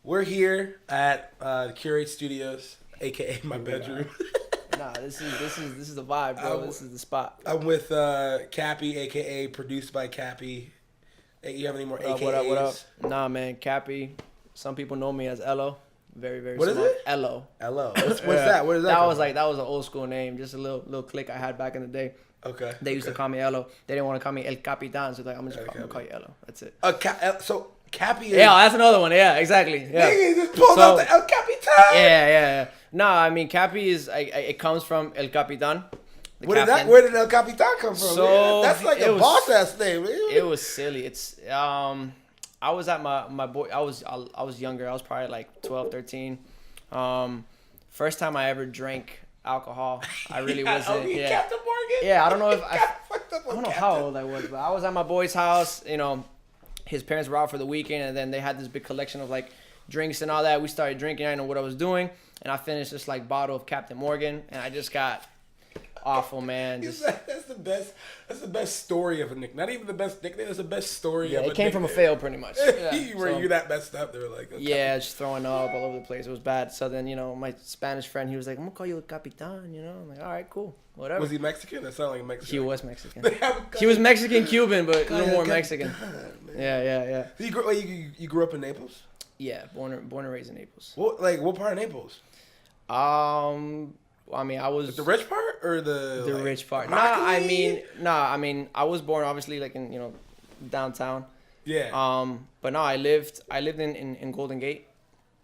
We're here at the Curate Studios, aka my bedroom. Nah, this is the vibe, bro. This is the spot. I'm with Capi, aka produced by Capi. Hey, you have any more AKAs? What up? Nah, man, Capi. Some people know me as Elo. Very, very What smart. is it? Elo. Elo. What's that? What is that? That was an old school name. Just a little clique I had back in the day. Okay. They used to call me Elo. They didn't want to call me El Capitan, so like I'm just gonna call you Elo. That's it. So Capi is... Yeah, that's another one. Yeah, exactly. Yeah. He just pulled out the El Capitan. Yeah. No, I mean Capi is it comes from El Capitan. Where did El Capitan come from? So that's like a boss ass name. Man. It was silly. It's I was at my boy. I was younger. I was probably like 12, 13. First time I ever drank alcohol. I really wasn't. Captain Morgan. Yeah, I don't know if I don't know how old I was, but I was at my boy's house. You know, his parents were out for the weekend, and then they had this big collection of like drinks and all that. We started drinking. I didn't know what I was doing, and I finished this like bottle of Captain Morgan, and I just got awful, man. That's the best. That's the best story of a nickname. Not even the best nickname. That's the best story. Yeah, of it came from a fail, pretty much. Yeah, you that messed up? They were like, okay. Yeah, just throwing up all over the place. It was bad. So then, my Spanish friend, he was like, "I'm gonna call you El Capitan," I'm like, "All right, cool, whatever." Was he Mexican? That sounded like Mexican. He was Mexican. He was Mexican Cuban, but a little more Mexican. Yeah. You grew up in Naples? Yeah, born and raised in Naples. What part of Naples? I mean, I was the rich part or the rich part. I mean, I was born obviously like in downtown. Yeah. But no, I lived in Golden Gate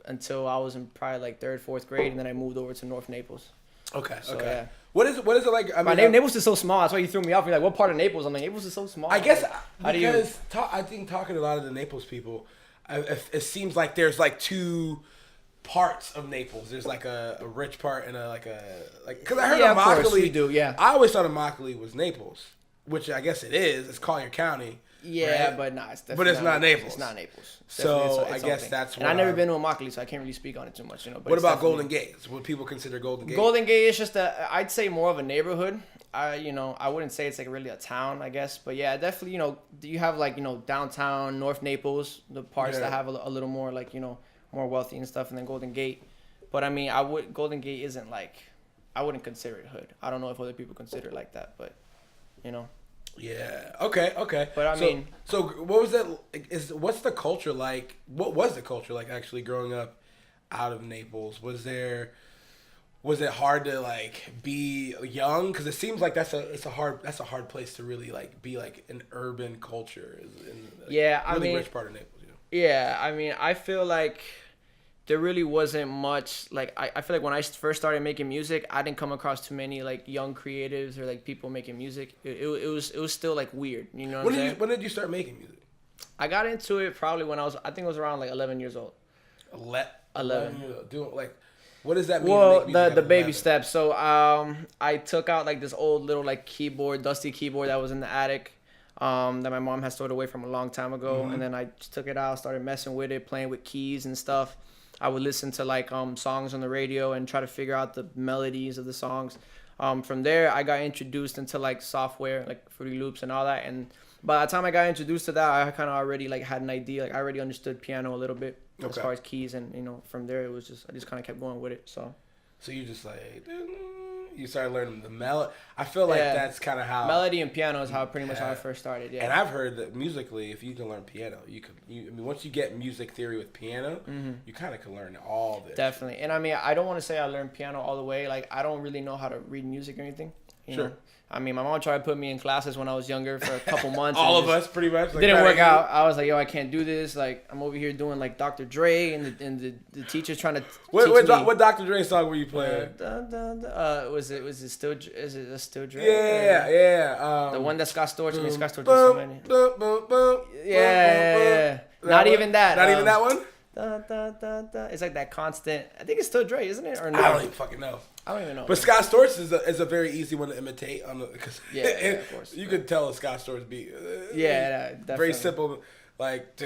until I was in probably like 3rd, 4th grade, and then I moved over to North Naples. Okay. So, okay. Yeah. What is it like? I mean, Naples is so small. That's why you threw me off. You're like, what part of Naples? I'm like, Naples is so small. I guess like, I think talking to a lot of the Naples people, it seems like there's like two parts of Naples. There's like a rich part and because I heard Immokalee. You do, yeah. I always thought Immokalee was Naples, which I guess it is. It's Collier County. Yeah, right? but it's definitely but it's not Naples. It's not Naples. So I guess that's. And I've never been to Immokalee, so I can't really speak on it too much. But what about Golden Gate? What people consider Golden Gate? Golden Gate is just I'd say more of a neighborhood. I wouldn't say it's like really a town, I guess, but yeah, definitely. You have like downtown North Naples, the parts that have a little more like more wealthy and stuff, and then Golden Gate. But I mean, Golden Gate isn't like, I wouldn't consider it hood. I don't know if other people consider it like that, but Yeah. Okay. But I mean, so what was that? What's the culture like? What was the culture like actually growing up out of Naples? Was it hard to like be young? Because it seems like that's a hard place to really like be like an urban culture. Rich part of Naples. Yeah, I mean, I feel like there really wasn't much like I feel like when I first started making music, I didn't come across too many like young creatives or like people making music. It was still like weird, When did you start making music? I got into it probably when I think it was around like 11 years old. 11. Doing like, what does that mean? Well, the baby steps. So I took out like this old little like dusty keyboard that was in the attic. That my mom had stored away from a long time ago, and then I just took it out, started messing with it, playing with keys and stuff. I would listen to like songs on the radio and try to figure out the melodies of the songs. From there, I got introduced into like software, like Fruity Loops and all that. And by the time I got introduced to that, I kind of already like had an idea. Like I already understood piano a little bit as far as keys, and from there it was I just kind of kept going with it. So you just like you started learning the melody. I feel like that's kind of how melody and piano is how pretty much how I first started. Yeah, and I've heard that musically, if you can learn piano, once you get music theory with piano, you kind of can learn all this. Definitely, and I mean, I don't want to say I learned piano all the way. Like I don't really know how to read music or anything. You know? I mean, my mom tried to put me in classes when I was younger for a couple months. All of us, pretty much. Like, didn't work out. I was like, yo, I can't do this. Like, I'm over here doing like Dr. Dre, and the teacher's trying to teach me. What Dr. Dre song were you playing? Was it still Dre? Yeah. The one that Scott Storch. Scott Storch did so many. Yeah. Not even that. Not even that one? It's like that constant. I think it's still Dre, isn't it? Or no? I don't even fucking know. I don't even know. But Scott Storch is a very easy one to imitate because of course. You could tell a Scott Storch beat. Yeah, definitely. Very simple, like.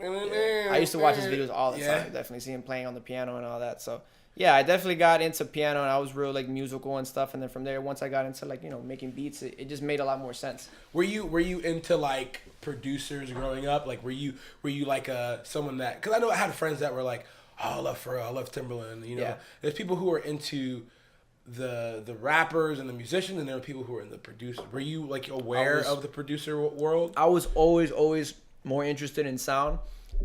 I used to watch his videos all the time. Definitely see him playing on the piano and all that. So yeah, I definitely got into piano and I was real like musical and stuff. And then from there, once I got into like making beats, it just made a lot more sense. Were you into like producers growing up? Like were you like someone that? Because I know I had friends that were like, oh, I love Pharrell, I love Timberland. There's people who are into the rappers and the musicians, and there are people who are in the producer. Were you like aware of the producer world? I was always more interested in sound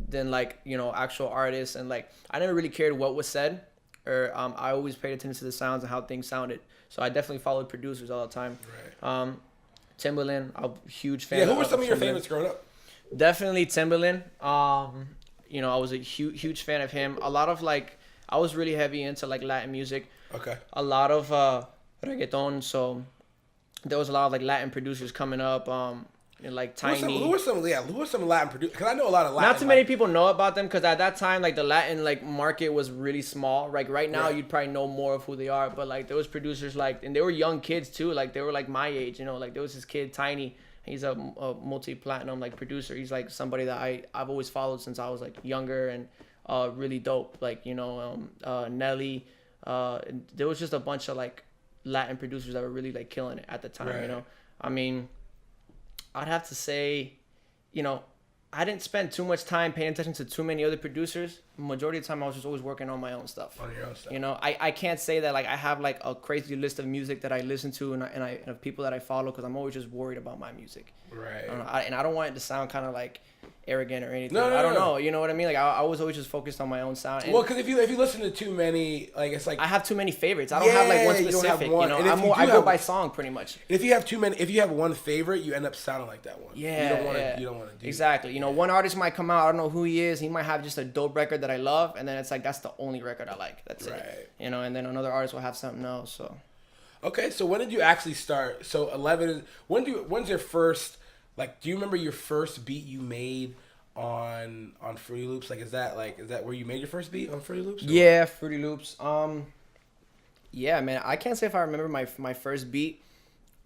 than like actual artists, and like I never really cared what was said, or I always paid attention to the sounds and how things sounded. So I definitely followed producers all the time. Right. Timberland, I'm a huge fan. Yeah, who were some of your favorites growing up? Definitely Timberland. I was a huge fan of him. A lot of like I was really heavy into like Latin music. Okay. A lot of reggaeton, so there was a lot of like Latin producers coming up, and like Tiny. Who were some Latin producers? Because I know a lot of Latin. Not too many people know about them because at that time like the Latin like market was really small. Like right now you'd probably know more of who they are, but like there was producers like, and they were young kids too. Like they were like my age, like there was this kid Tiny. He's a multi-platinum like producer. He's like somebody that I've always followed since I was like younger and really dope. Like Nelly. There was just a bunch of like Latin producers that were really like killing it at the time. Right. I mean, I'd have to say, I didn't spend too much time paying attention to too many other producers. Majority of the time, I was just always working on my own stuff. On your own stuff. I can't say that like I have like a crazy list of music that I listen to and of people that I follow, because I'm always just worried about my music. Right. And I don't want it to sound kind of like arrogant or anything. No, I don't know. You know what I mean? Like I was always just focused on my own sound. And well, because if you listen to too many, like it's like I have too many favorites. I don't have like one specific. I go by song pretty much. If you have one favorite, you end up sounding like that one. Yeah. You don't want to do exactly. One artist might come out. I don't know who he is. He might have just a dope record that I love, and then it's like that's the only record I like. That's it. And then another artist will have something else. So. Okay, so when did you actually start? So 11. When's your first? Like, do you remember your first beat you made on Fruity Loops? Like, is that where you made your first beat on Fruity Loops? Or? Yeah, Fruity Loops. Yeah, man. I can't say if I remember my first beat.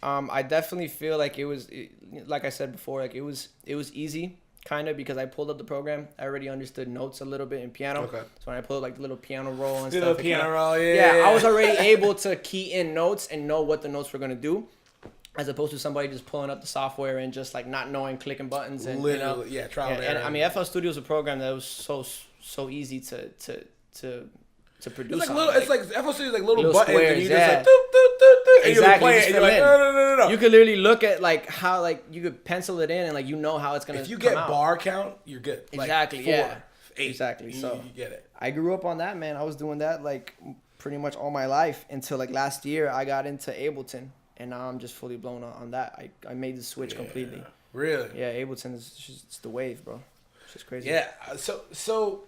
I definitely feel like it was, like I said before, like it was easy, kind of, because I pulled up the program. I already understood notes a little bit in piano. Okay. So when I pulled up like the little piano roll and stuff. Little piano roll, yeah. Yeah, I was already able to key in notes and know what the notes were gonna do, as opposed to somebody just pulling up the software and just like not knowing, clicking buttons and literally, trial and error. And I mean, FL Studio is a program that was so easy to produce. It's like FL Studio is like little buttons, squares, and you just like doop, doop, doop, doop, and exactly. you play it, and you're like no. You could literally look at like how like you could pencil it in and like how it's gonna. If you get bar count, you're good. Exactly. Like 4, yeah. 8. Exactly. So you get it. I grew up on that, man. I was doing that like pretty much all my life until like last year. I got into Ableton, and now I'm just fully blown on that. I made the switch completely. Really? Yeah, Ableton is just the wave, bro. It's just crazy. Yeah. So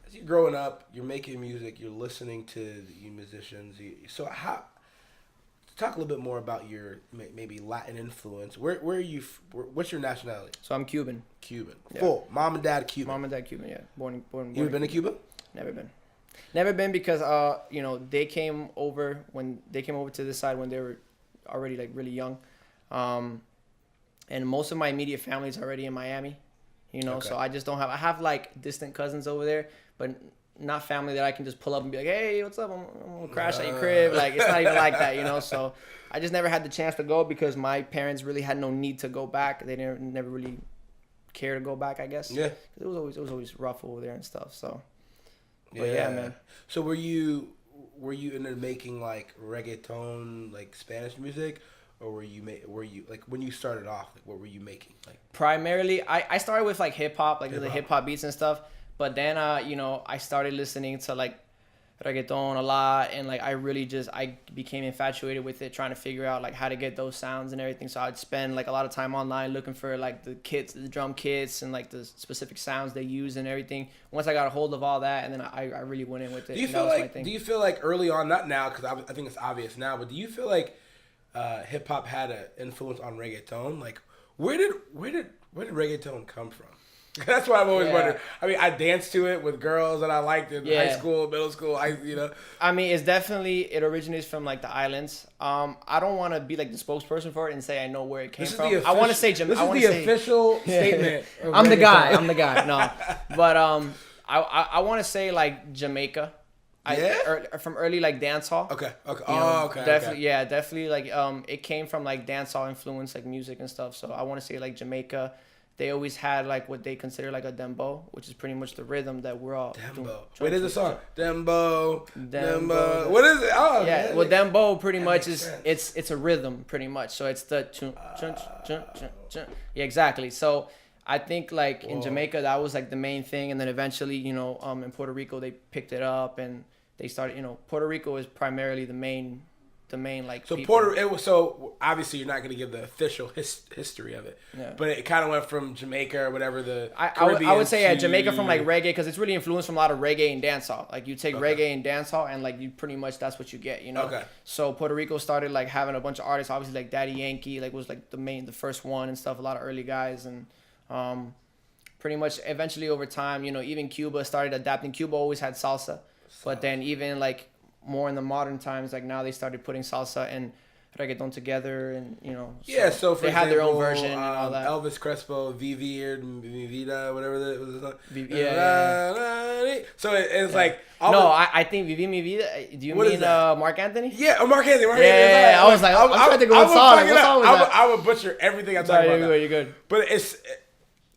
as you're growing up, you're making music, you're listening to you musicians. So talk a little bit more about your maybe Latin influence. Where are you? What's your nationality? So I'm Cuban. Cuban. Yeah. Full. Mom and dad Cuban. Mom and dad Cuban. Yeah. Born. You ever been to Cuba? Never been because they came over to this side when they were already like really young, and most of my immediate family is already in Miami, okay. So I just don't I have like distant cousins over there, but not family that I can just pull up and be like, hey, what's up? I'm gonna crash at your crib. Like it's not even like that, So I just never had the chance to go because my parents really had no need to go back. They never really care to go back, I guess. Yeah. It was always rough over there and stuff. So. But yeah, man. So were you into making like reggaeton, like Spanish music, or were you like when you started off, like what were you making? Like primarily, I started with like hip hop, like the hip hop beats and stuff. But then I started listening to like reggaeton a lot, and like I became infatuated with it, trying to figure out like how to get those sounds and everything. So I'd spend like a lot of time online looking for like the drum kits and like the specific sounds they use and everything. Once I got a hold of all that, and then I really went in with it. Do you feel like early on, not now because I think it's obvious now, but do you feel like hip hop had an influence on reggaeton? Like where did reggaeton come from? That's what I've always Yeah. wondered. I mean, I danced to it with girls that I liked in high school, middle school. I mean, it originates from like the islands. I don't want to be like the spokesperson for it and say I know where it came from. I want to say This is the official statement. I'm the guy. No, but I want to say like Jamaica. From early like dance hall. Okay. Definitely, yeah, definitely. Like, it came from like dance hall influence, like music and stuff. So I want to say like Jamaica. They always had like what they consider like a dembow, which is pretty much the rhythm that we're all dembow. Wait, there's a song. Dembow. What is it? Oh, yeah. Well, dembow pretty much is it's a rhythm pretty much. So it's the yeah, exactly. So I think like in Jamaica that was like the main thing, and then eventually in Puerto Rico they picked it up and they started. Puerto Rico is primarily the main like. So people. So obviously you're not going to give the official history of it, but it kind of went from Jamaica or whatever I would say Jamaica from like reggae, because it's really influenced from a lot of reggae and dancehall. Like you take reggae and dancehall and like you pretty much that's what you get, Okay. So Puerto Rico started like having a bunch of artists, obviously like Daddy Yankee like was like the first one and stuff. A lot of early guys and pretty much eventually over time, even Cuba started adapting. Cuba always had salsa. But then even like more in the modern times, like now they started putting salsa and reggaeton together, and so for they had their own version and all that. Elvis Crespo, Vivi or Mi Vida, whatever that was. So it's like I think Vivi Mi Vida. Do you mean Mark Anthony? Yeah, Mark Anthony. Yeah. I was like, I'm trying to think of what song. What song was that? I would butcher everything I talk about. You're good. But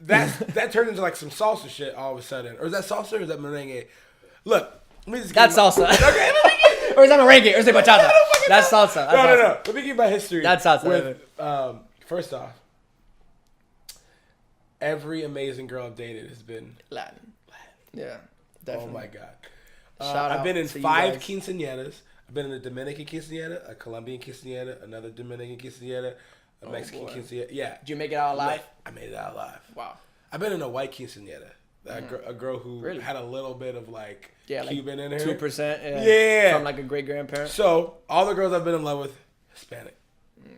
that turned into like some salsa shit all of a sudden, or is that salsa or is that merengue? Look. That's salsa. Okay. Or is that merengue? Or is it bachata? That's salsa. No. Let me give you my history. That's salsa. With, first off, every amazing girl I've dated has been Latin. Yeah, definitely. Oh my god. Shout I've been out in to 5 quinceañeras. I've been in a Dominican quinceañera, a Colombian quinceañera, another Dominican quinceañera, a Mexican quinceañera. Yeah. Did you make it out alive? I made it out alive. Wow. I've been in a white quinceañera. A girl who had a little bit of like Cuban in her. 2%. Yeah. From like a great grandparent. So all the girls I've been in love with, Hispanic.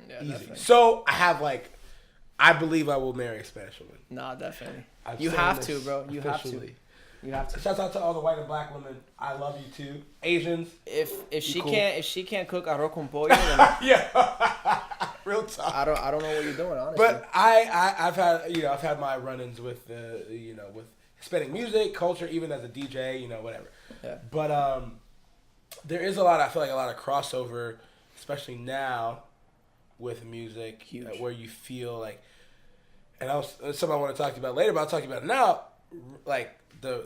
Yeah, easy. Definitely. So I believe I will marry a Spanish woman. Nah, definitely. You have to, bro. You have to. You have to. Shouts out to all the white and black women. I love you too. Asians. If she can't cook arroz con pollo, then yeah. Real talk. I don't know what you're doing, honestly. But I've had my run-ins with with Hispanic music, culture, even as a DJ, whatever. Yeah. But there is I feel like a lot of crossover, especially now with music, where you feel like, and something I want to talk to you about later, but I'll talk to you about it now, like the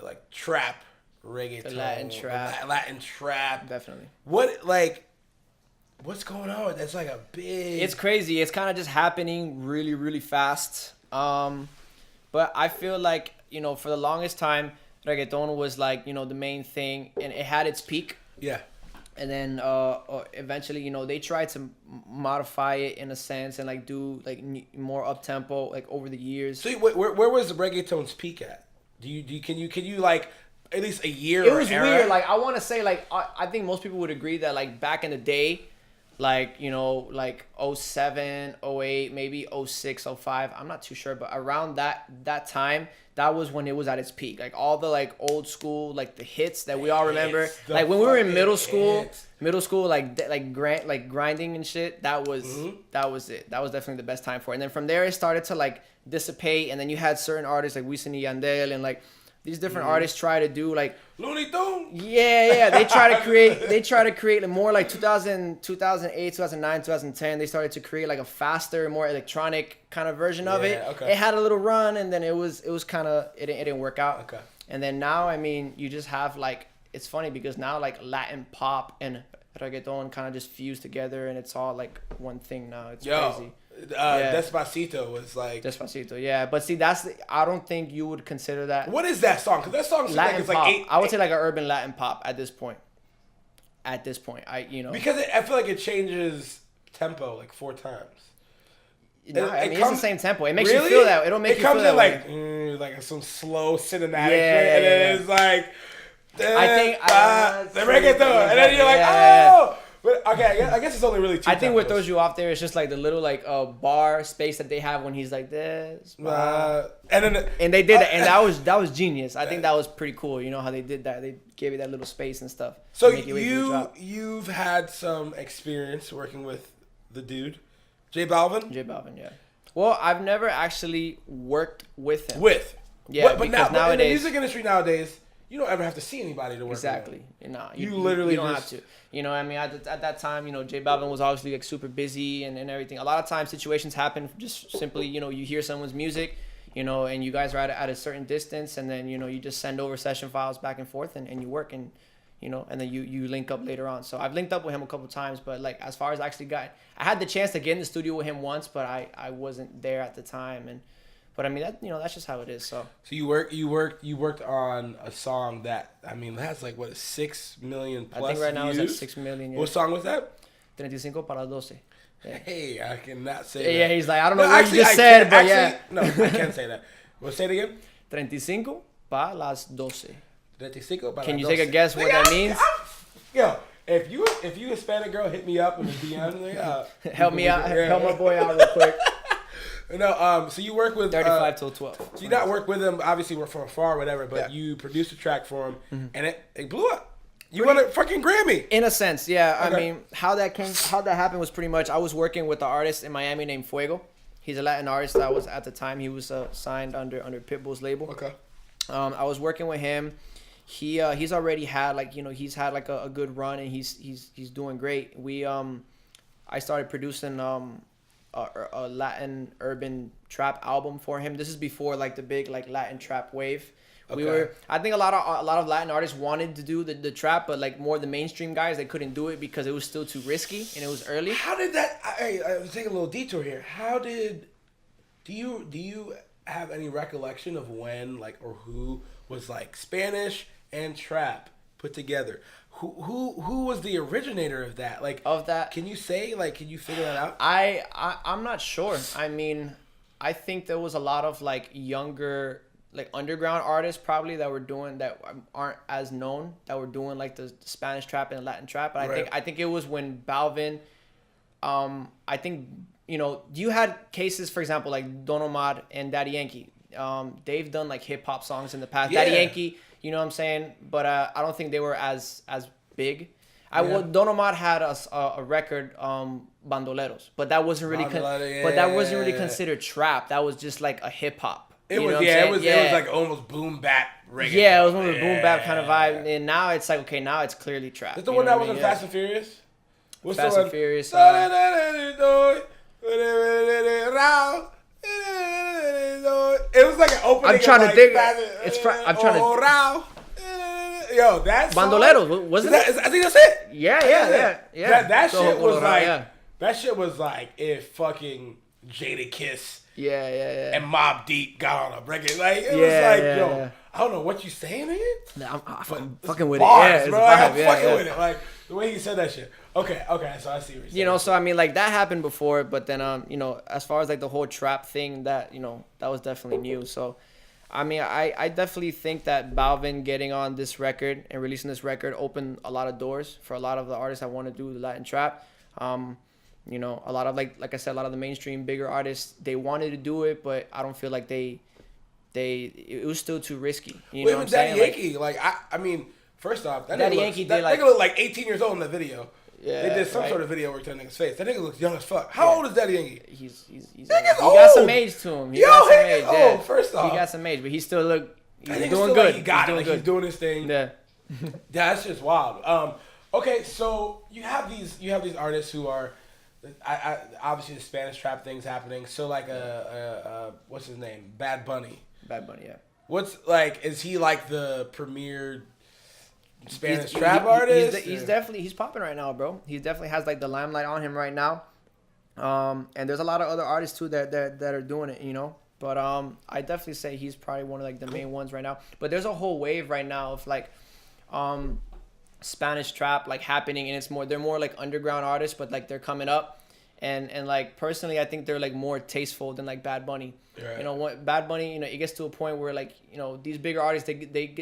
like trap reggaeton, the Latin trap, definitely. What's going on? That's like a big. It's crazy. It's kind of just happening really, really fast. But I feel like, for the longest time, reggaeton was like, the main thing, and it had its peak. Yeah. And then eventually, they tried to modify it in a sense and like do like more up tempo like over the years. So where was the reggaeton's peak at? Can you like at least a year? It was weird. Like I want to say like I think most people would agree that like back in the day, like like 07, 08, maybe 06, 05, I'm not too sure, but around that time, that was when it was at its peak. Like all the like old school, like the hits that we all remember, like when we were in middle school, like grinding and shit, that was it. That was definitely the best time for it. And then from there it started to like dissipate, and then you had certain artists like Wisin y Yandel and like these different artists try to do like Looney Tunes. Yeah. They try to create like more like 2008, 2009, 2010. They started to create like a faster, more electronic kind of version of it. Okay. It had a little run, and then it was kind of it didn't work out. Okay. And then now, I mean, you just have like, it's funny because now like Latin pop and reggaeton kind of just fuse together, and it's all like one thing now. It's crazy. Despacito was like Despacito, yeah. But see, I don't think you would consider that. What is that song? Because that song seems Latin like it's pop. like I would say like an urban Latin pop at this point. Because I feel like it changes tempo like 4 times. No, it's the same tempo. It makes you feel that. It'll make you feel that. It comes in like some slow cinematic shit, and then it's like I think the reggaeton, and then you're like, oh. But okay, I guess it's only really two. I think what tempos. throws you off there is just like the little like bar space that they have when he's like this. And they did that, and that was genius. I think that was pretty cool. You know how they did that? They gave you that little space and stuff. So you've had some experience working with the dude, J-Balvin? J-Balvin, yeah. Well, I've never actually worked with him. Yeah, but nowadays, in the music industry nowadays, you don't ever have to see anybody to work exactly. with. Exactly. You literally you don't just... have to. You know, I mean, at that time, you know, J Balvin was obviously like super busy and everything. A lot of times situations happen just simply, you know, you hear someone's music, you know, and you guys are at a certain distance, and then, you know, you just send over session files back and forth and you work, and, you know, and then you link up later on. So I've linked up with him a couple times, but like as far as I had the chance to get in the studio with him once, but I wasn't there at the time. But I mean, that, you know, that's just how it is. So you worked on a song that, I mean, has like what, 6 million plus. I think right now views? it's at 6 million. Yeah. What song was that? 35 para 12. Yeah. Hey, I cannot say that. Yeah, he's like, I don't know what you just said, but yeah. No, I can't say that. Well, say it again. 35 para las 12. 35 para las 12. Can you take a guess what that means? Yo, if you Hispanic girl, hit me up in the DM. Like, help me out. Help my boy out real quick. No, so you work with 35 till 12. So you not work with him. Obviously, we're from afar, or whatever. But yeah. You produced a track for him, and it blew up. You won a fucking Grammy. In a sense, yeah. Okay. I mean, how that happened was pretty much I was working with an artist in Miami named Fuego. He's a Latin artist that was at the time he was signed under Pitbull's label. Okay. I was working with him. He's already had like, you know, he's had like a good run, and he's doing great. I started producing a Latin urban trap album for him. This is before like the big like Latin trap wave. Okay. I think a lot of Latin artists wanted to do the trap, but like more the mainstream guys, they couldn't do it because it was still too risky and it was early. How did that? I was taking a little detour here. How did? Do you have any recollection of when, like, or who was like Spanish and trap put together? Who was the originator of that? Like, of that? Can you say, like, can you figure that out? I'm not sure. I mean, I think there was a lot of like younger, like underground artists probably that aren't as known, that were doing like the Spanish trap and Latin trap. But right. I think it was when Balvin, I think, you know, you had cases, for example, like Don Omar and Daddy Yankee. They've done like hip hop songs in the past. Yeah. Daddy Yankee, you know what I'm saying? But I don't think they were as big. Don Omar had a record, Bandoleros, but that wasn't really considered trap. That was just like a hip hop. It was like almost boom bap reggae. Yeah, it was one of the boom bap kind of vibe. And now it's like, okay, now it's clearly trap. Is the one that was in Fast and Furious? What's Fast and Furious? It was like an opening. I'm trying to think. I'm trying to. Yo, that's Bandoleros, wasn't it? I think that's it. Yeah. That shit was like. Yeah. That shit was like if fucking Jada Kiss. Yeah. And Mobb Deep got on a record. Like, it was like, yo, I don't know what you saying, nigga. I'm fucking with bars, it. Yeah, bro. I'm fucking with it. Like, the way he said that shit. Okay, so I see what you're saying. You know, so I mean, like, that happened before, but then, you know, as far as like the whole trap thing, that, you know, that was definitely new. So, I mean, I definitely think that Balvin getting on this record and releasing this record opened a lot of doors for a lot of the artists that want to do the Latin trap. You know, a lot of like I said, a lot of the mainstream bigger artists, they wanted to do it, but I don't feel like it was still too risky. You know what I'm saying? Daddy Yankee, I mean, first off, that Daddy Yankee nigga looked like 18 years old in the video. Yeah, they did some sort of video work to that nigga's face. That nigga looks young as fuck. How old is Daddy Yankee? He's he got some age to him. He first off. He got some age, but he still he's doing good. Like he got it. Like he's doing his thing. Yeah. That's just wild. Okay, so you have these artists who are, I obviously the Spanish trap thing's happening. So like what's his name? Bad Bunny. Yeah. What's like? Is he like the premier Spanish trap artist? He's popping right now, bro. He definitely has like the limelight on him right now. And there's a lot of other artists too that are doing it, you know. But I definitely say he's probably one of like the main ones right now. But there's a whole wave right now of like Spanish trap like happening, and they're more like underground artists, but like they're coming up. And like personally, I think they're like more tasteful than like Bad Bunny. Right. You know, what Bad Bunny, you know, it gets to a point where like, you know, these bigger artists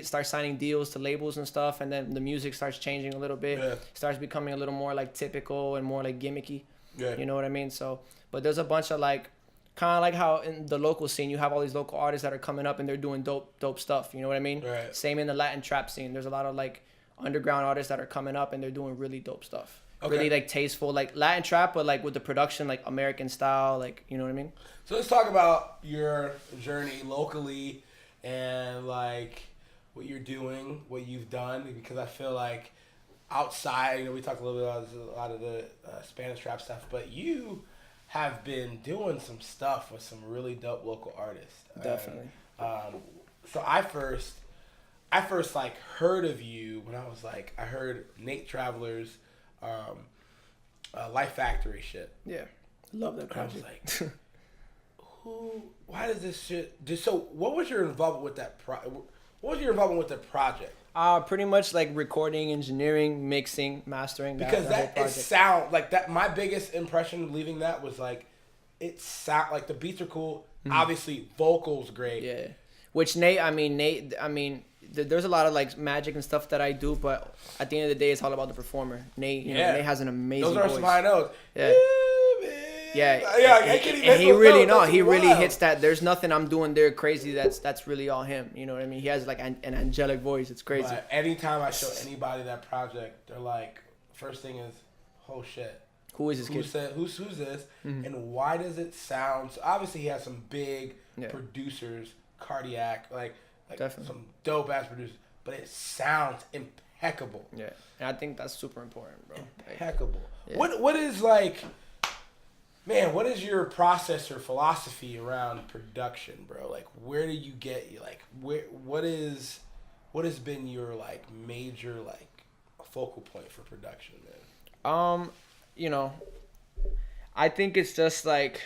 start signing deals to labels and stuff, and then the music starts changing a little bit. Yeah. Starts becoming a little more like typical and more like gimmicky. Yeah. You know what I mean? So, but there's a bunch of like, kind of like how in the local scene you have all these local artists that are coming up and they're doing dope stuff. You know what I mean? Right. Same in the Latin trap scene. There's a lot of like underground artists that are coming up and they're doing really dope stuff. Okay. Really like tasteful, like Latin trap, but like with the production like American style, like, you know what I mean? So let's talk about your journey locally and like what you're doing, what you've done, because I feel like outside, you know, we talked a little bit about a lot of the Spanish trap stuff, but you have been doing some stuff with some really dope local artists. Definitely. So I first like heard of you when I was like, I heard Nate Traveler's Life Factory shit. Yeah. Love that project. I was like, why does this shit, so what was your involvement with that what was your involvement with the project? Pretty much like recording, engineering, mixing, mastering. Because that it sound like that. My biggest impression of leaving that was like, it sound like the beats are cool. Mm-hmm. Obviously, vocals great. Yeah. Which Nate, there's a lot of like magic and stuff that I do, but at the end of the day, it's all about the performer. Nate, you know, Nate has an amazing voice. Those are some high notes. Yeah. Yeah, I can't even. And he really hits that. There's nothing I'm doing there crazy. That's really all him. You know what I mean? He has like an angelic voice. It's crazy. But anytime I show anybody that project, they're like, first thing is, oh shit, who is this kid? Who's this? Mm-hmm. And why does it sound? So obviously, he has some big producers, Cardiac, like some dope ass producers, but it sounds impeccable. Yeah, and I think that's super important, bro. Impeccable. Like, what is like? Man, what is your process or philosophy around production, bro? Like, where do you get what has been your like major like focal point for production, man? You know, I think it's just like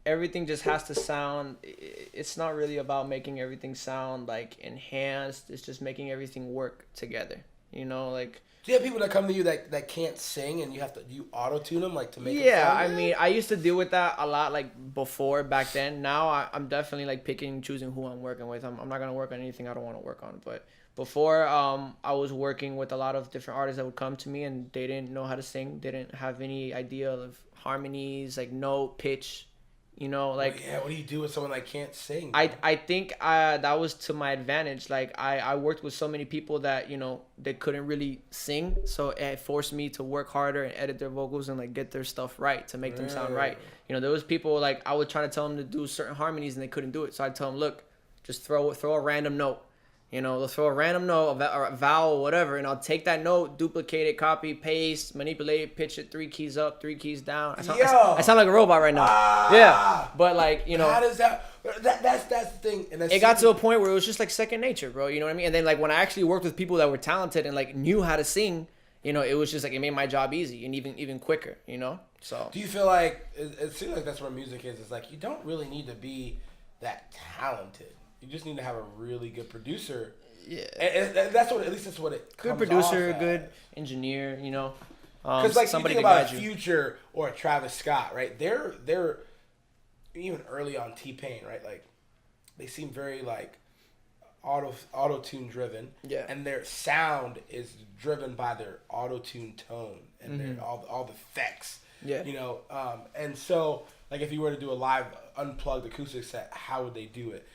everything just has to sound. It's not really about making everything sound like enhanced. It's just making everything work together. You know, like. Do you have people that come to you that can't sing and you auto-tune them like to make them sound good? I mean, I used to deal with that a lot like before back then. Now I'm definitely like picking and choosing who I'm working with. I'm not going to work on anything I don't want to work on. But before I was working with a lot of different artists that would come to me and they didn't know how to sing. They didn't have any idea of harmonies, like note, pitch. You know, like what do you do with someone that can't sing? I think that was to my advantage. Like I worked with so many people that, you know, they couldn't really sing, so it forced me to work harder and edit their vocals and like get their stuff right to make them sound right. You know, there was people like I would try to tell them to do certain harmonies and they couldn't do it, so I'd tell them, look, just throw a random note. You know, they'll throw a random note, a vowel, whatever, and I'll take that note, duplicate it, copy, paste, manipulate it, pitch it 3 keys up, 3 keys down. I sound like a robot right now. Yeah, but like, you know. How does that's the thing. And it got to a point where it was just like second nature, bro. You know what I mean? And then like when I actually worked with people that were talented and like knew how to sing, you know, it was just like it made my job easy and even quicker, you know? So. Do you feel like, it seems like that's where music is. It's like you don't really need to be that talented. You just need to have a really good producer. Yeah, and that's what, at least that's what it comes good producer, off good engineer, you know. Because like somebody you think about a Future or a Travis Scott, right? They're even early on T-Pain, right? Like they seem very like auto tune driven. Yeah, and their sound is driven by their auto tune tone and their all the effects. Yeah, you know, and so like if you were to do a live unplugged acoustic set, how would they do it?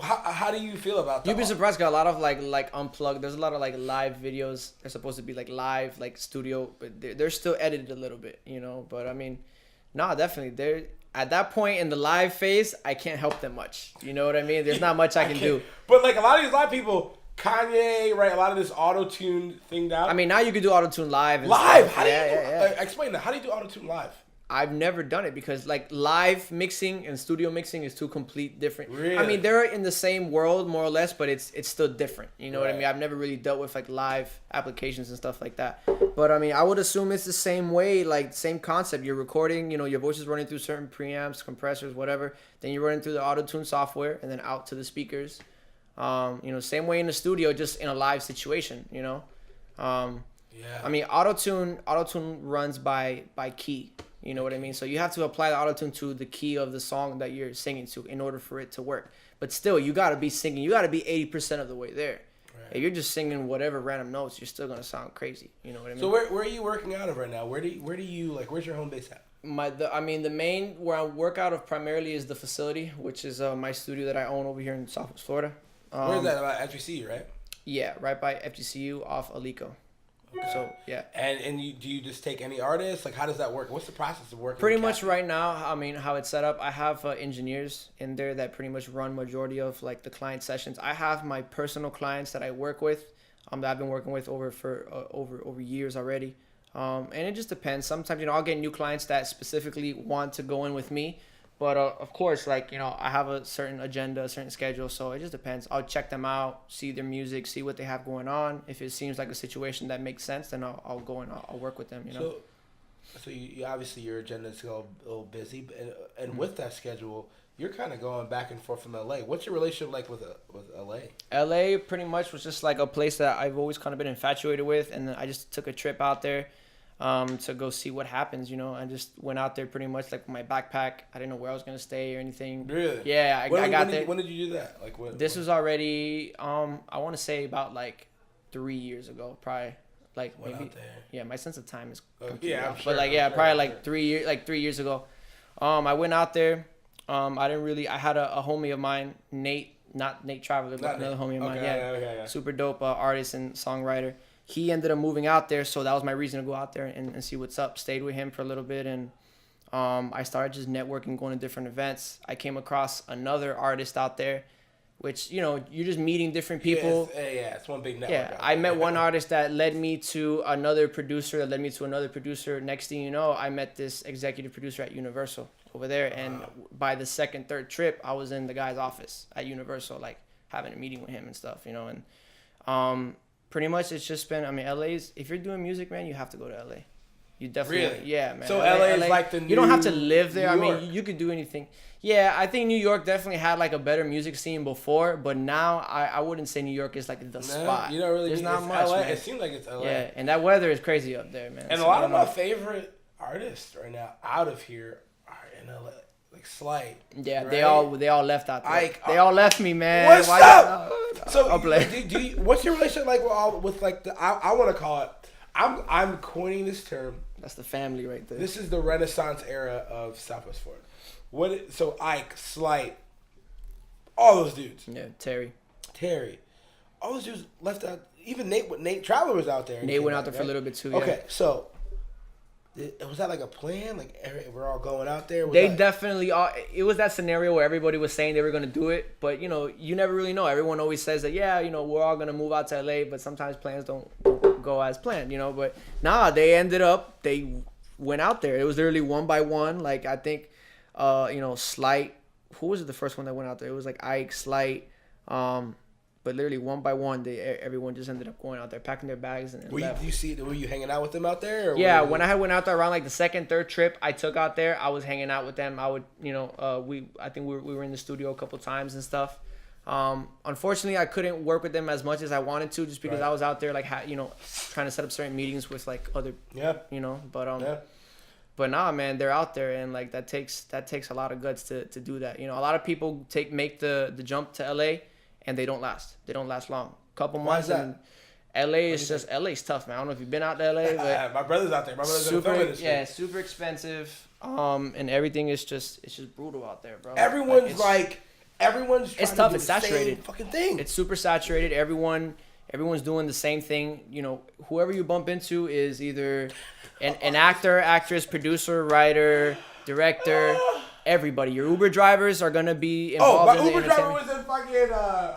How do you feel about that? You'd be surprised. Got a lot of like unplugged. There's a lot of like live videos. They're supposed to be like live, like studio, but they're still edited a little bit, you know. But I mean, nah, definitely. They're at that point in the live phase. I can't help them much. You know what I mean? There's not much I can do. But like a lot of these live people, Kanye, right? A lot of this auto tune thing down. I mean, now you can do auto tune live. And live? Stuff. How do you explain that? How do you do auto tune live? I've never done it because like live mixing and studio mixing is two complete different. Really? I mean, they're in the same world more or less, but it's still different. You know what I mean? I've never really dealt with like live applications and stuff like that. But I mean, I would assume it's the same way, like same concept. You're recording, you know, your voice is running through certain preamps, compressors, whatever. Then you're running through the auto-tune software and then out to the speakers. You know, same way in the studio, just in a live situation, you know? I mean, auto-tune runs by key. You know what I mean? So you have to apply the autotune to the key of the song that you're singing to in order for it to work. But still, you got to be singing. You got to be 80% of the way there. Right. If you're just singing whatever random notes, you're still going to sound crazy. You know what I mean? So where are you working out of right now? Where do you like, where's your home base at? The main where I work out of primarily is the facility, which is my studio that I own over here in Southwest Florida. Where's that? FGCU, right? Yeah, right by FGCU off Alico. Okay. So yeah. And do you just take any artists? Like, how does that work? What's the process of working? Pretty much right now, I mean, how it's set up, I have engineers in there that pretty much run majority of like the client sessions. I have my personal clients that I work with, that I've been working with over years already. And it just depends. Sometimes, I'll get new clients that specifically want to go in with me. But, of course, like, I have a certain agenda, a certain schedule. So it just depends. I'll check them out, see their music, see what they have going on. If it seems like a situation that makes sense, then I'll go and I'll work with them, So you obviously your agenda is a little busy. And with that schedule, you're kind of going back and forth from LA. What's your relationship like with LA? LA pretty much was just like a place that I've always kind of been infatuated with. And then I just took a trip out there. To go see what happens, I just went out there pretty much like with my backpack. I didn't know where I was gonna stay or anything. Really? Yeah, I got there. When did you do that? Like what? This was already I want to say about like 3 years ago, probably like went maybe. Out there. Yeah, my sense of time is. Yeah, off. But like probably like 3 years, like 3 years ago. I went out there. I had a homie of mine, Nate, not Nate Traveler, but another homie of mine. Okay. Super dope artist and songwriter. He ended up moving out there, so that was my reason to go out there and see what's up. Stayed with him for a little bit, and I started just networking, going to different events. I came across another artist out there, which, you're just meeting different people. It's one big network. Yeah, I met one artist that led me to another producer, Next thing you know, I met this executive producer at Universal over there, and by the second, third trip, I was in the guy's office at Universal, like, having a meeting with him and stuff, and pretty much it's just been, LA's, if you're doing music, man, you have to go to LA. You definitely, really? Yeah, man. So LA is like the new you don't have to live there. New York. You could do anything. Yeah, I think New York definitely had like a better music scene before, but now I wouldn't say New York is like the spot. You don't really. There's not much, LA. man. It seems like it's LA. Yeah, and that weather is crazy up there, man. And a lot of my favorite artists right now out of here are in LA. Like Slight. Yeah, right? they all left out there. Ike, they all left me, man. What's up? So do you, what's your relationship like with like the? I want to call it. I'm coining this term. That's the family right there. This is the Renaissance era of Southwest Florida. So Ike, Slight, all those dudes. Yeah, Terry, all those dudes left out. Even Nate Traveler was out there. Nate went out there for a little bit too. Okay, yeah. So. Was that like a plan? Like we're all going out there? Definitely are. It was that scenario where everybody was saying they were going to do it, but you never really know. Everyone always says that, we're all going to move out to LA, but sometimes plans don't go as planned, but they went out there. It was literally one by one. Like I think, Slight, who was the first one that went out there? It was like Ike, Slight, but literally one by one, everyone just ended up going out there, packing their bags and left. Were you hanging out with them out there? Or yeah, when I went out there around like the second, third trip I took out there, I was hanging out with them. I would, I think we were in the studio a couple times and stuff. Unfortunately, I couldn't work with them as much as I wanted to, just because I was out there like trying to set up certain meetings with like other, But nah, man, they're out there, and like that takes a lot of guts to do that. A lot of people make the jump to LA. And they don't last. They don't last long. Couple months. And LA's tough, man. I don't know if you've been out to LA, but my brother's out there. My brother's in the film industry. Yeah, super expensive. And everything is just brutal out there, bro. Everyone's trying it's to tough. do It's the saturated. Same fucking thing. It's super saturated. Everyone's doing the same thing. Whoever you bump into is either an actor, actress, producer, writer, director. Everybody. Your Uber drivers are gonna be involved in the Uber driver was in fucking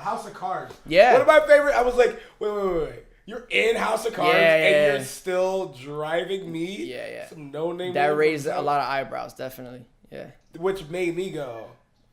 House of Cards. Yeah. One of my favorite. I was like, wait. You're in House of Cards and you're still driving me. Yeah. Some no name. That raised a lot of eyebrows, definitely. Yeah. Which made me go,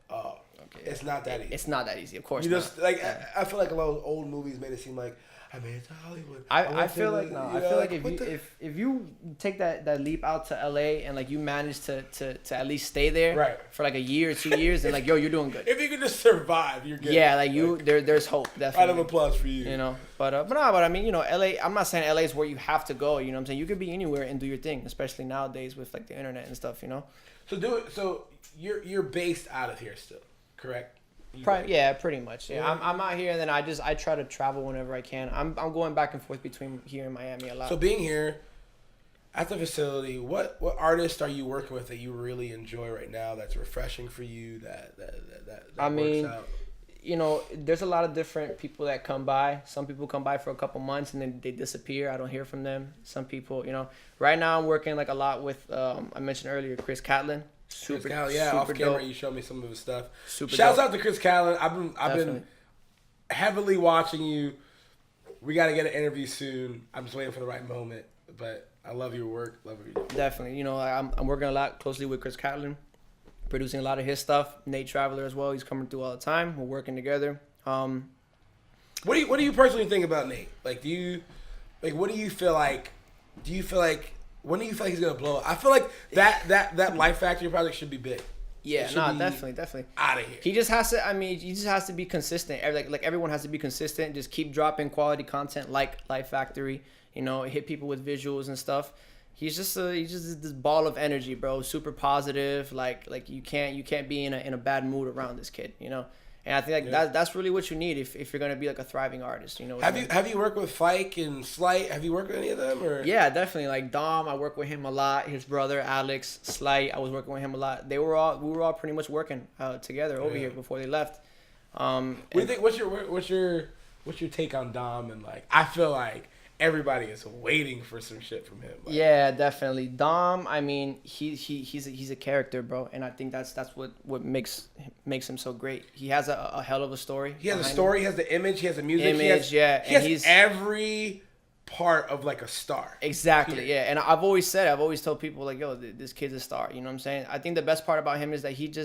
oh. like it's not that easy. It's not that easy, of course. You just like Yeah. I feel like a lot of old movies made it seem like I made it to Hollywood. I feel like no. I feel like if you take that leap out to LA and like you manage to at least stay there for like a year or 2 years, and like yo, you're doing good. If you can just survive, you're good. Yeah, like you there's hope, definitely. Round of applause for you. You know, but I mean, you know, LA. I'm not saying LA is where you have to go. You know what I'm saying? You could be anywhere and do your thing, especially nowadays with like the internet and stuff. You know. So you're based out of here still, correct? Yeah, pretty much. Yeah, I'm out here, and then I try to travel whenever I can. I'm going back and forth between here and Miami a lot. So being here at the facility, what artists are you working with that you really enjoy right now? That's refreshing for you. That works out. You know, there's a lot of different people that come by. Some people come by for a couple months and then they disappear. I don't hear from them. Some people, you know, right now I'm working like a lot with I mentioned earlier Chris Catlin. Chris Catlin, yeah, off camera you showed me some of his stuff. Shouts out to Chris Catlin. I've been heavily watching you. We got to get an interview soon. I'm just waiting for the right moment. But I love your work. Love what you do. Definitely. You know, I'm working a lot closely with Chris Catlin, producing a lot of his stuff. Nate Traveler as well. He's coming through all the time. We're working together. What do you personally think about Nate? Like, what do you feel like? Do you feel like when do you feel like he's gonna blow up? I feel like that Life Factory project should be big. Yeah, definitely. Out of here. He just has to. I mean, he just has to be consistent. Like everyone has to be consistent. Just keep dropping quality content like Life Factory. You know, hit people with visuals and stuff. He's just this ball of energy, bro. Super positive. Like you can't be in a bad mood around this kid. You know. And I think that's really what you need if you're gonna be like a thriving artist, you know. Have you worked with Fike and Slight? Have you worked with any of them? Or? Yeah, definitely. Like Dom, I work with him a lot. His brother Alex, Slight, I was working with him a lot. We were all pretty much working together over here before they left. What do you think? What's your take on Dom? And like, I feel like everybody is waiting for some shit from him. Like, yeah, definitely. Dom, I mean, he's a character, bro, and I think that's what makes him so great. He has a hell of a story. He has a story. He has the image. He has the music. He has every part of like a star. Exactly. Yeah, and I've always told people like, yo, this kid's a star. You know what I'm saying? I think the best part about him is that he's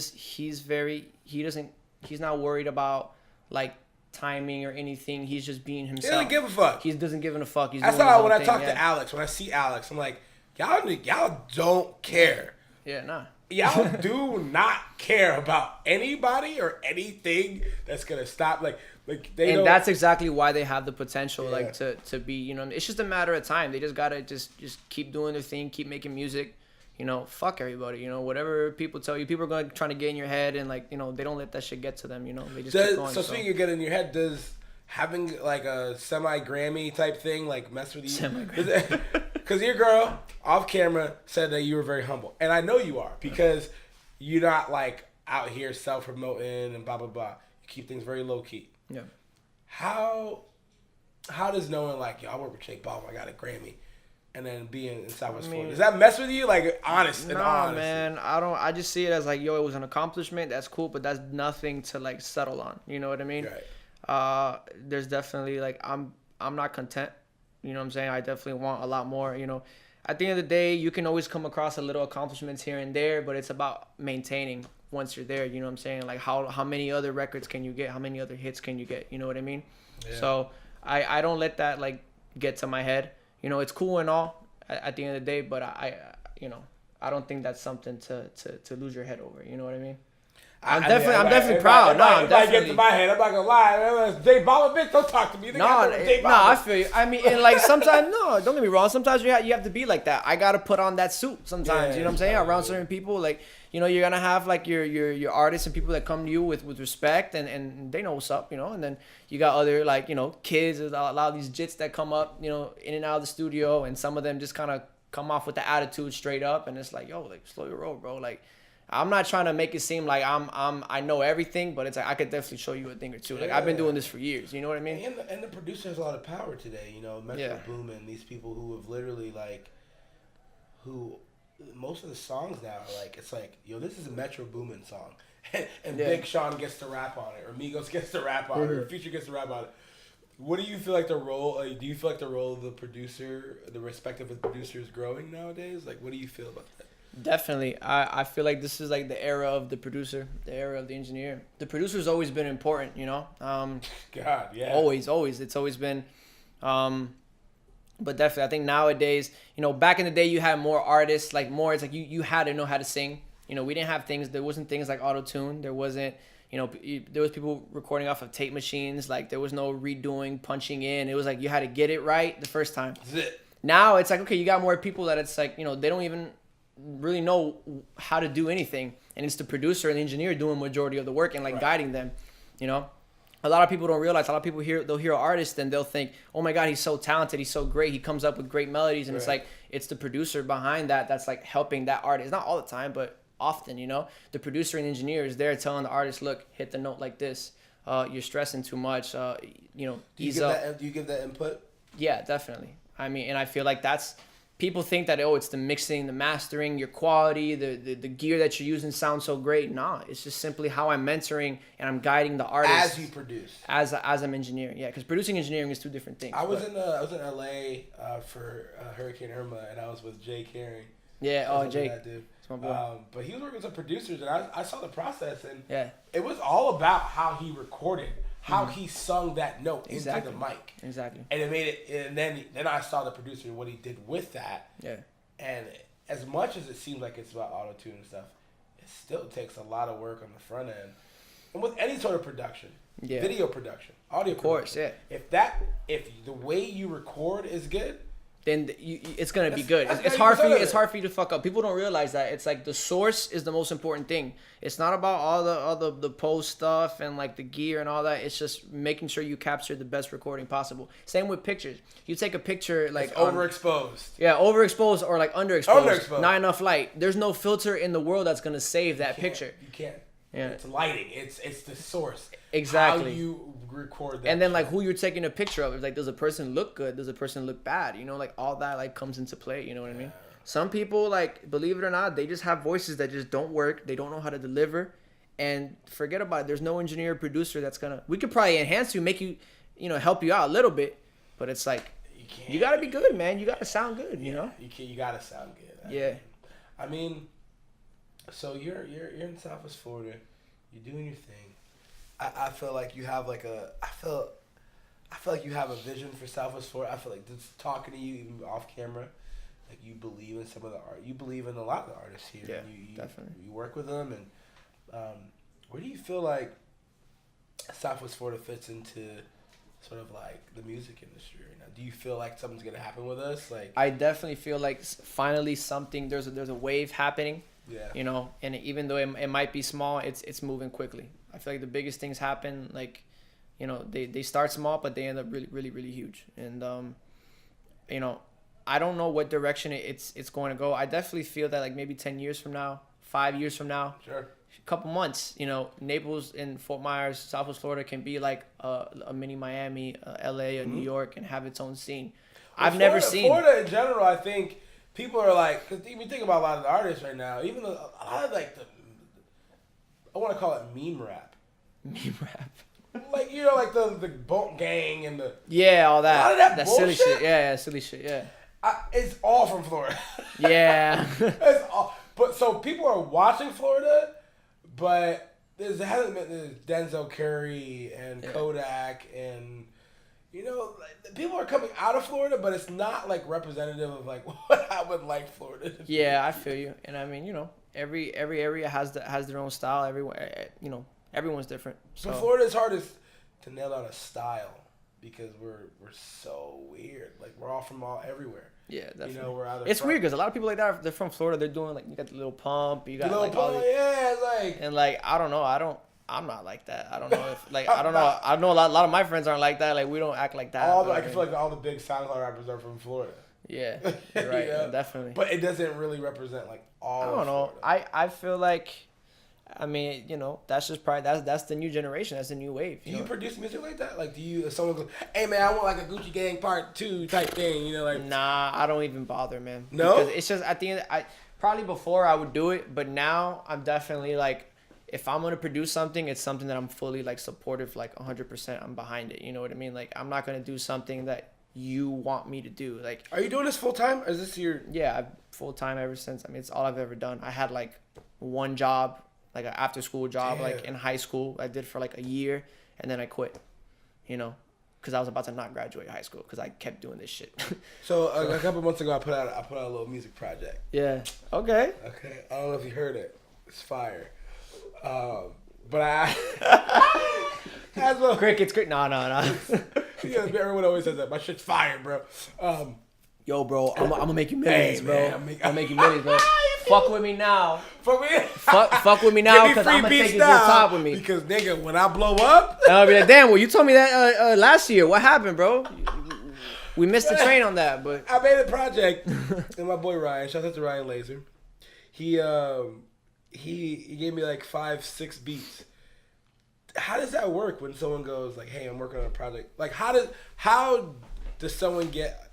not worried about like timing or anything. He's just being himself. He doesn't give a fuck. He doesn't give a fuck. That's how when I talk to Alex, when I see Alex, I'm like, y'all don't care. Yeah, nah. Y'all do not care about anybody or anything that's gonna stop. Like they. And that's exactly why they have the potential, like to be. You know, it's just a matter of time. They just gotta just keep doing their thing, keep making music. You know, fuck everybody. You know, whatever people tell you, people are going to try to get in your head, and like, you know, they don't let that shit get to them. You know, they just keep going. So speaking of getting in your head, does having like a semi-Grammy type thing like mess with you? Semi-Grammy. Because your girl off camera said that you were very humble, and I know you are because you're not like out here self-promoting and blah blah blah. You keep things very low key. Yeah. How does knowing like, yo, I work with J-Balvin, I got a Grammy, and then being in Southwest Florida, does that mess with you? Like, honest. Nah, man. I just see it as like, yo, it was an accomplishment. That's cool, but that's nothing to like settle on. You know what I mean? Right. There's definitely like I'm not content. You know what I'm saying? I definitely want a lot more. You know, at the end of the day, you can always come across a little accomplishments here and there, but it's about maintaining once you're there. You know what I'm saying? Like how many other records can you get? How many other hits can you get? You know what I mean? Yeah. So I don't let that like get to my head. You know, it's cool and all at the end of the day, but I don't think that's something to lose your head over. You know what I mean? I'm definitely proud. If I get to my head, I'm not gonna lie. J-Balvin, bitch, don't talk to me. No, I feel you. I mean, and like sometimes, no, don't get me wrong. Sometimes you have to be like that. I gotta put on that suit sometimes. You know what I'm saying? Around certain people, like, you know, you're gonna have like your artists and people that come to you with respect and they know what's up, you know. And then you got other like, you know, kids. There's a lot of these jits that come up, you know, in and out of the studio, and some of them just kind of come off with the attitude straight up, and it's like, yo, like slow your roll, bro. Like, I'm not trying to make it seem like I know everything, but it's like I could definitely show you a thing or two. Like, I've been doing this for years. You know what I mean? And the producer has a lot of power today. You know, Metro Boomin, these people who have literally like, who most of the songs now are like, it's like, yo, this is a Metro Boomin song, and Big Sean gets to rap on it, or Migos gets to rap on it, or Future gets to rap on it. What do you feel like the role? Do you feel like the role of the producer, the respect of the producer, is growing nowadays? Like, what do you feel about that? Definitely. I feel like this is like the era of the producer, the era of the engineer. The producer's always been important, you know? God, yeah. Always. It's always been. But definitely, I think nowadays, you know, back in the day, you had more artists, like more, it's like you had to know how to sing. You know, we didn't have things, there wasn't things like auto-tune. There wasn't, you know, there was people recording off of tape machines. Like, there was no redoing, punching in. It was like you had to get it right the first time. That's it. Now, it's like, okay, you got more people that it's like, you know, they don't even really know how to do anything, and it's the producer and the engineer doing majority of the work and like guiding them, you know. A lot of people don't realize, a lot of people they'll hear an artist and they'll think, oh my god, he's so talented, he's so great, he comes up with great melodies, and it's like, it's the producer behind that's like helping that artist. Not all the time, but often, you know. The producer and engineer is there telling the artist, look, hit the note like this, you're stressing too much, you know, ease up. Do you give that input? Yeah, definitely. I mean, and I feel like that's, people think that, oh, it's the mixing, the mastering, your quality, the gear that you're using sounds so great. Nah, it's just simply how I'm mentoring and I'm guiding the artist. As you produce. As I'm engineering. Yeah, because producing and engineering is two different things. I was in LA for Hurricane Irma, and I was with Jay Carey. Yeah, oh, Jake. But he was working with some producers, and I saw the process, and yeah, it was all about how he recorded, how he sung that note into the mic. Exactly. And it made it, and then I saw the producer and what he did with that. Yeah. And as much as it seems like it's about auto-tune and stuff, it still takes a lot of work on the front end. And with any sort of production, video production, audio production. Of course, yeah. If the way you record is good, then it's gonna be good. It's hard for you. It's hard for you to fuck up. People don't realize that. It's like the source is the most important thing. It's not about all the post stuff and like the gear and all that. It's just making sure you capture the best recording possible. Same with pictures. You take a picture like it's overexposed. Overexposed or like underexposed. Not enough light. There's no filter in the world that's gonna save that picture. You can't. Yeah. It's lighting. It's the source. Exactly. How you record that. And then like who you're taking a picture of. It's like, does a person look good? Does a person look bad? You know, like all that like comes into play. You know what I mean? Some people, like, believe it or not, they just have voices that just don't work. They don't know how to deliver. And forget about it. There's no engineer or producer that's gonna. We could probably enhance you, make you, you know, help you out a little bit. But it's like, you gotta be good, man. You gotta sound good. You know. You gotta sound good. I mean, so you're in Southwest Florida. You're doing your thing. I feel like you have like I feel like you have a vision for Southwest Florida. I feel like just talking to you even off camera, like you believe in some of the art. You believe in a lot of the artists here. Yeah, you definitely. You work with them, and where do you feel like Southwest Florida fits into sort of like the music industry right now? Do you feel like something's gonna happen with us? Like, I definitely feel like finally something. There's a wave happening. Yeah. You know, and even though it might be small, it's moving quickly. I feel like the biggest things happen, like, you know, they start small, but they end up really, really, really huge. And, you know, I don't know what direction it's going to go. I definitely feel that like maybe 10 years from now, 5 years from now, sure, a couple months, you know, Naples and Fort Myers, Southwest Florida can be like a mini Miami, LA, or New York, and have its own scene. Well, I've never seen Florida in general. I think people are like, because even think about a lot of the artists right now, even a lot of like I want to call it meme rap. Meme rap. Like, you know, like the Boat Gang and the... Yeah, all that. A lot of that silly shit. Yeah, silly shit, yeah. It's all from Florida. Yeah. It's all... But, so, people are watching Florida, but there's Denzel Curry and Kodak and... You know, like, people are coming out of Florida, but it's not, like, representative of, like, what I would like Florida to be. Yeah, I feel you. And, I mean, you know, every area has their own style. Everywhere, you know, everyone's different. So. But Florida is hard to nail down a style because we're so weird. Like, we're all from everywhere. Yeah, definitely. You know, we're out it's weird because a lot of people like that, they're from Florida. They're doing, like, you got the little pump. You got, the like, pump, it's like... And, like, I don't know. I'm not like that. I don't know if, like, I don't know. I know a lot of my friends aren't like that. Like, we don't act like that. I feel like all the big SoundCloud rappers are from Florida. Yeah, you're right. Yeah. Definitely. But it doesn't really represent, like, all I don't know. I feel like, I mean, you know, that's just probably, that's the new generation. That's the new wave. Do you produce music like that? Like, if someone goes, hey, man, I want, like, a Gucci Gang Part 2 type thing, you know, like... Nah, I don't even bother, man. No? Because it's just, at the end, probably before I would do it, but now I'm definitely, like, if I'm going to produce something, it's something that I'm fully, like, supportive, like, 100% I'm behind it. You know what I mean? Like, I'm not going to do something that you want me to do. Like, are you doing this full time? Or is this your? Yeah, I've full time ever since. I mean, it's all I've ever done. I had like one job, like an after school job, like in high school. I did for like a year, and then I quit. You know, because I was about to not graduate high school because I kept doing this shit. So a couple months ago, I put out a little music project. Yeah. Okay. Okay. I don't know if you heard it. It's fire. But I. As well. Crickets. No. Yeah, everyone always says that. My shit's fire, bro. Yo, bro, I'm gonna make you millions, hey, bro. man, I'll make you millions, bro. Fuck with me now. Fuck me. Fuck with me now, because I'm gonna take you to the top with me. Because nigga, when I blow up, I'll be like, damn. Well, you told me that last year. What happened, bro? We missed the train on that, but I made a project. And my boy Ryan, shout out to Ryan Laser. He gave me like 5-6 beats. How does that work when someone goes like, "Hey, I'm working on a project"? Like, how does someone get?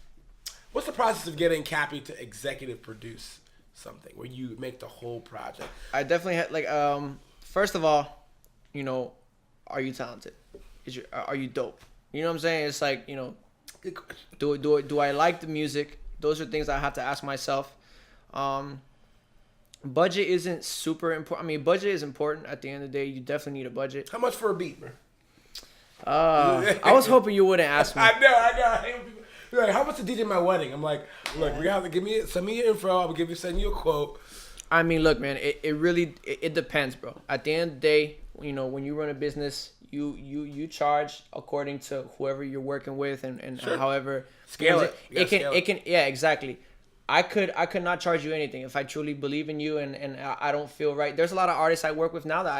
What's the process of getting Cappy to executive produce something where you make the whole project? I definitely had like first of all, you know, are you talented? Are you dope? You know what I'm saying? It's like, you know, do I like the music? Those are things I have to ask myself. Budget isn't super important. I mean, budget is important at the end of the day. You definitely need a budget. How much for a beat, bro? I was hoping you wouldn't ask me. I know. I hate when people be like, how much to DJ my wedding? I'm like, look, we have to send me your info. I'll send you a quote. I mean, look, man, it really depends, bro. At the end of the day, you know, when you run a business, you charge according to whoever you're working with and sure. However scale it. It can yeah, exactly. I could not charge you anything if I truly believe in you and I don't feel right. There's a lot of artists I work with now that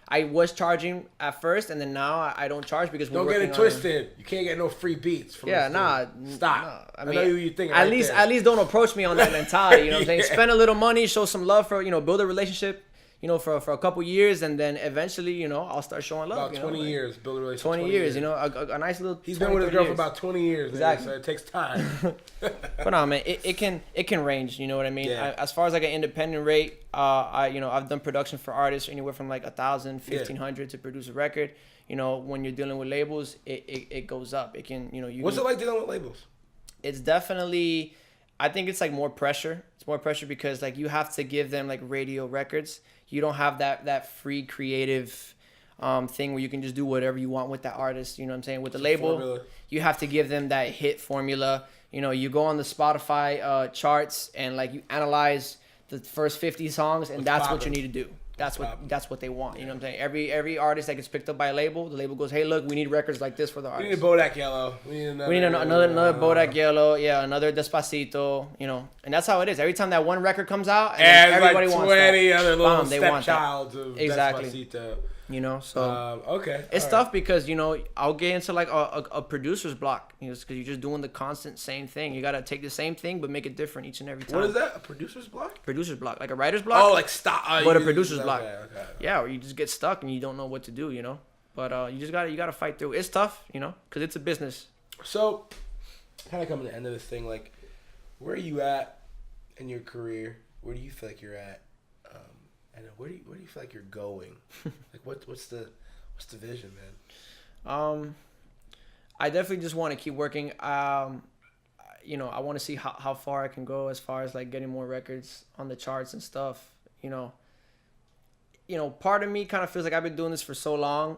I was charging at first, and then now I don't charge because we're don't get it twisted. You can't get no free beats from stop. Nah, I mean, know you think at least don't approach me on that mentality. You know what I'm saying? Spend a little money, show some love for, you know, build a relationship, you know, for a couple years, and then eventually, you know, I'll start showing love. About 20 years, build a relationship. 20 years, you know, a nice little. He's been with his girl for about 20 years, exactly. So it takes time. But no, man, it can range. You know what I mean? Yeah. As far as like an independent rate, I've done production for artists anywhere from like 1,000, 1,500 to produce a record. You know, when you're dealing with labels, it goes up. It can, you know, What's it like dealing with labels? It's definitely, I think it's like more pressure. It's more pressure because like you have to give them like radio records. You don't have that free creative thing where you can just do whatever you want with that artist. You know what I'm saying? With the label, formula. You have to give them that hit formula. You know, you go on the Spotify charts and like you analyze the first 50 songs, and that's what you need to do. That's what they want. You know what I'm saying? Every artist that gets picked up by a label, the label goes, "Hey, look, we need records like this for the artist. We need a Bodak Yellow. We need another Bodak Yellow. Yeah, another Despacito. You know, and that's how it is. Every time that one record comes out, and everybody like wants that. 20 other little stepchilds of exactly. Despacito. You know, so okay, it's tough because, you know, I'll get into like a producer's block, you know, because you're just doing the constant same thing. You gotta take the same thing but make it different each and every time. What is that? A producer's block? Producer's block, like a writer's block. Oh, like stop. But a producer's block. Okay. Yeah, or you just get stuck and you don't know what to do, you know. But you gotta fight through. It's tough, you know, because it's a business. So, kind of coming to the end of this thing, like, where are you at in your career? Where do you feel like you're at? And where do you feel like you're going? Like what's the vision, man? I definitely just want to keep working. You know, I want to see how far I can go as far as like getting more records on the charts and stuff. You know, part of me kind of feels like I've been doing this for so long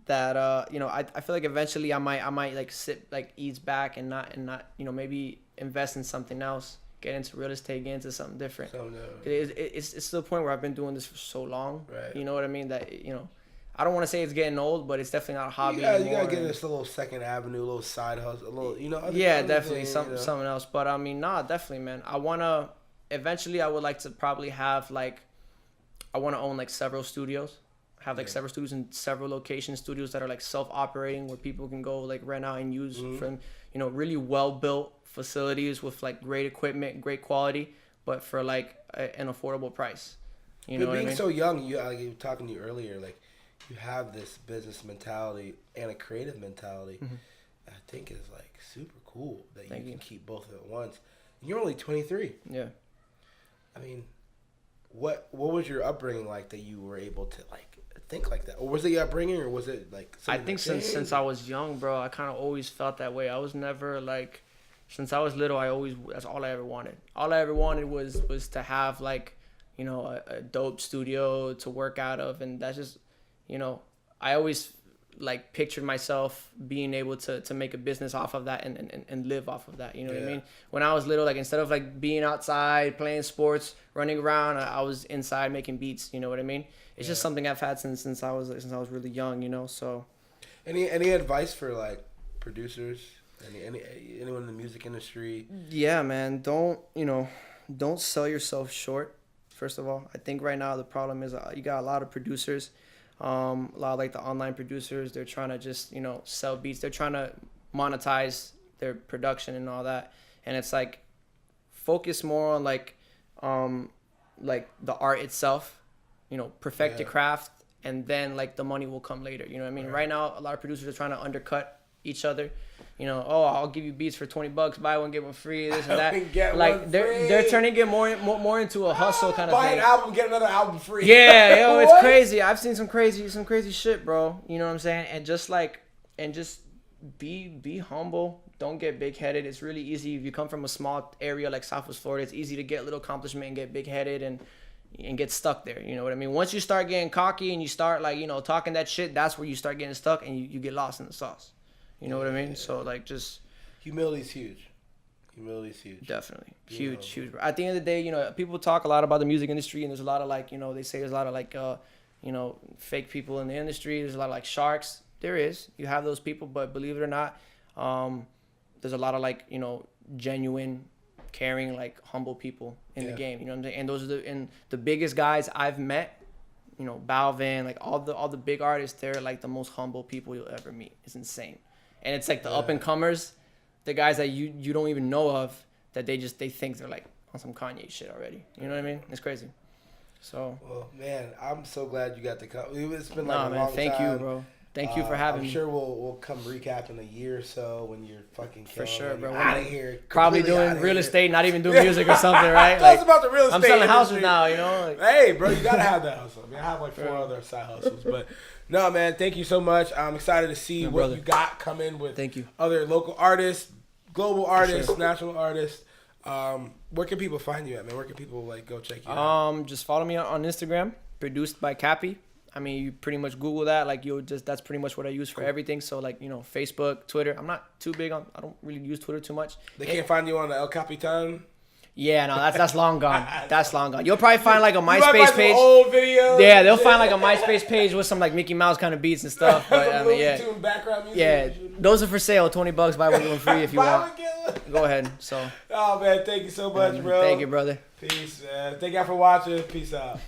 that you know, I feel like eventually I might like ease back and not you know, maybe invest in something else. Get into real estate, get into something different. It's to the point where I've been doing this for so long. Right. You know what I mean? That, you know, I don't want to say it's getting old, but it's definitely not a hobby anymore. You gotta get this little second avenue, a little side hustle, a little, you know. Definitely something else. But I mean, definitely, man. Eventually I would like to probably have like, I want to own like several studios. Have like several studios in several locations, studios that are like self-operating where people can go like rent out and use from, you know, really well-built facilities with like great equipment, great quality, but for like an affordable price. You know what I mean? Being so young, you were talking to you earlier, like you have this business mentality and a creative mentality. I think is like super cool that you can keep both at once. You're only 23. Yeah. I mean, what was your upbringing like that you were able to like think like that, or was it your upbringing, or was it like? I think since I was young, bro, I kind of always felt that way. I was never like, since I was little, that's all I ever wanted. All I ever wanted was to have like, you know, a dope studio to work out of, and that's just, you know, I always like pictured myself being able to make a business off of that and live off of that. You know what I mean? When I was little, like instead of like being outside playing sports, running around, I was inside making beats. You know what I mean? It's just something I've had since I was really young. You know, so. Any advice for like producers? Anyone in the music industry? Yeah, man. Don't sell yourself short. First of all, I think right now the problem is you got a lot of producers. A lot of like the online producers, they're trying to just, you know, sell beats. They're trying to monetize their production and all that. And it's like, focus more on like the art itself, you know, perfect the craft, and then like the money will come later. You know what I mean? Right now, a lot of producers are trying to undercut each other. You know, oh, I'll give you beats for $20, buy one, get one free, this and that. Like they're turning it more into a hustle kind of thing. Buy an album, get another album free. Yeah, yo, it's crazy. I've seen some crazy shit, bro. You know what I'm saying? And just be humble. Don't get big headed. It's really easy if you come from a small area like Southwest Florida. It's easy to get a little accomplishment and get big headed and get stuck there. You know what I mean? Once you start getting cocky and you start like, you know, talking that shit, that's where you start getting stuck and you get lost in the sauce. You know what I mean? So like, just humility's huge. Humility's huge. Definitely. Huge. At the end of the day, you know, people talk a lot about the music industry, and there's a lot of like, you know, they say there's a lot of like, you know, fake people in the industry. There's a lot of like sharks. There is. You have those people, but believe it or not, there's a lot of like, you know, genuine, caring, like humble people in the game. You know what I'm saying? And those are the biggest guys I've met. You know, Balvin, like all the big artists, they're like the most humble people you'll ever meet. It's insane. And it's like the up and comers, the guys that you don't even know of, that they think they're like on some Kanye shit already. You know what I mean? It's crazy. So. Well, man, I'm so glad you got to come. It's been like a long time. Thank you, bro. Thank you for having me. I'm sure we'll come recap in a year or so when you're fucking killing. For sure, bro. Out of here. Probably doing real estate, not even doing music or something, right? Tell us about the real estate. I'm selling houses now, you know. Like, hey, bro, you gotta have that hustle. I mean, I have like 4 other side hustles, but no, man. Thank you so much. I'm excited to see what you got coming with. Thank you. Other local artists, global artists, national artists. Where can people find you at, man? Where can people like go check you out? Just follow me on Instagram. Produced by Capi. I mean, you pretty much Google that. Like, that's pretty much what I use for everything. So, like, you know, Facebook, Twitter. I'm not too big on. I don't really use Twitter too much. They can't find you on the El Capitan. Yeah, no, that's long gone. That's long gone. You'll probably find like a MySpace page. Old videos. Yeah, they'll find like a MySpace page with some like Mickey Mouse kind of beats and stuff. But I mean, yeah, background music. Yeah, those are for sale. $20, buy one, get one free if you want. Go ahead. So. Oh man, thank you so much, bro. Thank you, brother. Peace. Thank y'all for watching. Peace out.